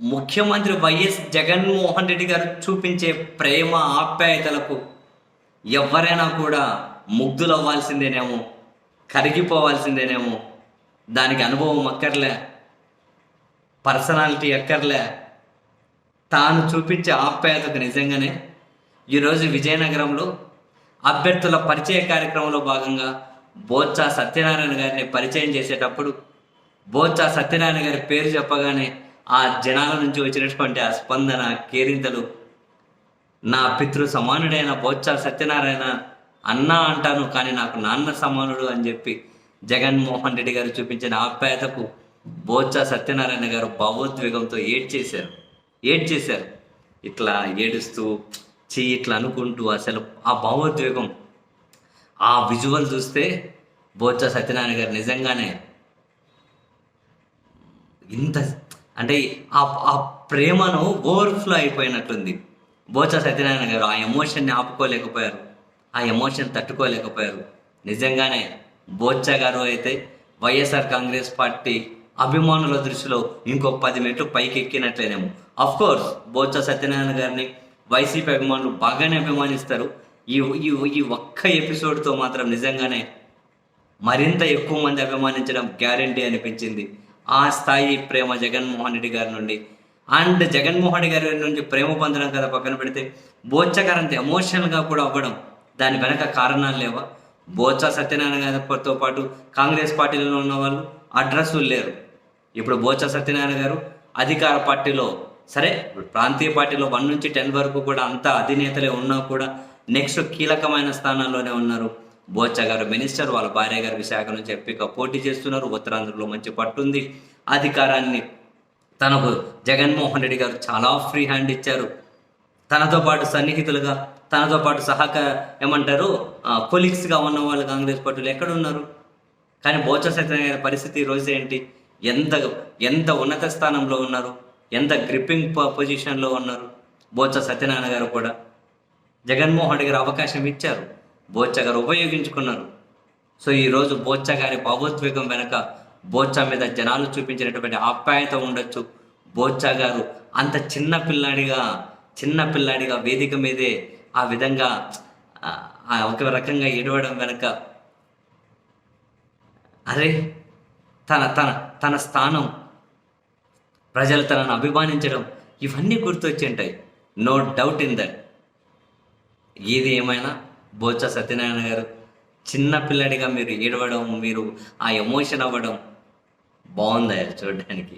ముఖ్యమంత్రి వైఎస్ జగన్మోహన్ రెడ్డి గారు చూపించే ప్రేమ ఆప్యాయతలకు ఎవరైనా కూడా ముగ్ధులవ్వాల్సిందేనేమో, కరిగిపోవాల్సిందేనేమో. దానికి అనుభవం అక్కర్లే, పర్సనాలిటీ అక్కర్లే. తాను చూపించే ఆప్యాయతకు నిజంగానే ఈరోజు విజయనగరంలో అభ్యర్థుల పరిచయ కార్యక్రమంలో భాగంగా బొత్స సత్యనారాయణ గారిని పరిచయం చేసేటప్పుడు బొత్స సత్యనారాయణ గారి పేరు చెప్పగానే ఆ జనాల నుంచి వచ్చినటువంటి ఆ స్పందన, కేరింతలు, నా పితృ సమానుడైన బొత్స సత్యనారాయణ అన్నా అంటాను కానీ నాకు నాన్న సమానుడు అని చెప్పి జగన్మోహన్ రెడ్డి గారు చూపించిన ఆప్యాయతకు బొత్స సత్యనారాయణ గారు భావోద్వేగంతో ఏడ్చేశారు. ఇట్లా ఏడుస్తూ ఇట్లా అనుకుంటూ అసలు ఆ భావోద్వేగం, ఆ విజువల్ చూస్తే బొత్స సత్యనారాయణ గారు నిజంగానే ఇంత అంటే ఆ ప్రేమను ఓవర్ఫ్లో అయిపోయినట్టుంది. బొత్స సత్యనారాయణ గారు ఆ ఎమోషన్ని ఆపుకోలేకపోయారు, ఆ ఎమోషన్ తట్టుకోలేకపోయారు. నిజంగానే బొత్స గారు అయితే వైఎస్ఆర్ కాంగ్రెస్ పార్టీ అభిమానుల దృష్టిలో ఇంకో 10 మెట్లు పైకి ఎక్కినట్లేనేమో. అఫ్కోర్స్ బొత్స సత్యనారాయణ గారిని వైసీపీ అభిమానులు బాగానే అభిమానిస్తారు. ఈ ఒక్క ఎపిసోడ్తో మాత్రం నిజంగానే మరింత ఎక్కువ మంది అభిమానించడం గ్యారంటీ అనిపించింది. ఆ స్థాయి ప్రేమ జగన్మోహన్ రెడ్డి గారి నుండి, అండ్ జగన్మోహన్ రెడ్డి గారి నుంచి ప్రేమ పొందడం కదా పక్కన పెడితే, బొత్స గారు అంత ఎమోషనల్గా కూడా అవ్వడం, దాని వెనక కారణాలు లేవా? బొత్స సత్యనారాయణ గారితో పాటు కాంగ్రెస్ పార్టీలో ఉన్న వాళ్ళు అడ్రస్లు లేరు. ఇప్పుడు బొత్స సత్యనారాయణ గారు అధికార పార్టీలో, సరే ప్రాంతీయ పార్టీలో 1 నుంచి 10 వరకు కూడా అంతా అధినేతలే ఉన్నా కూడా నెక్స్ట్ కీలకమైన స్థానాల్లోనే ఉన్నారు. బొత్స గారు మినిస్టర్, వాళ్ళ భార్య గారు విశాఖ నుంచి ఎంపీగా పోటీ చేస్తున్నారు. ఉత్తరాంధ్రలో మంచి పట్టుంది. అధికారాన్ని తనకు జగన్మోహన్ రెడ్డి గారు చాలా ఫ్రీ హ్యాండ్ ఇచ్చారు. తనతో పాటు సన్నిహితులుగా, తనతో పాటు కొలీగ్స్గా ఉన్న వాళ్ళు కాంగ్రెస్ పార్టీలు ఎక్కడున్నారు? కానీ బొత్స సత్యనారాయణ గారి పరిస్థితి ఈరోజు ఏంటి? ఎంత ఉన్నత స్థానంలో ఉన్నారు, ఎంత గ్రిప్పింగ్ పొజిషన్లో ఉన్నారు. బొత్స సత్యనారాయణ గారు కూడా జగన్మోహన్ రెడ్డి గారు అవకాశం ఇచ్చారు, బొత్స గారు ఉపయోగించుకున్నారు. సో ఈరోజు బొత్స గారి భావోద్వేగం వెనక బొత్స మీద జనాలు చూపించినటువంటి ఆప్యాయత ఉండొచ్చు. బొత్స గారు అంత చిన్న పిల్లాడిగా వేదిక మీదే ఆ విధంగా ఒక రకంగా ఏడవడం వెనక, అరే తన స్థానం, ప్రజలు తనను అభిమానించడం, ఇవన్నీ గుర్తొచ్చింటాయి. No doubt in that. ఏది ఏమైనా బొత్స సత్యనారాయణ గారు చిన్న పిల్లడిగా మీరు ఏడవడం, మీరు ఆ ఎమోషన్ అవ్వడం బాగుంది చూడడానికి.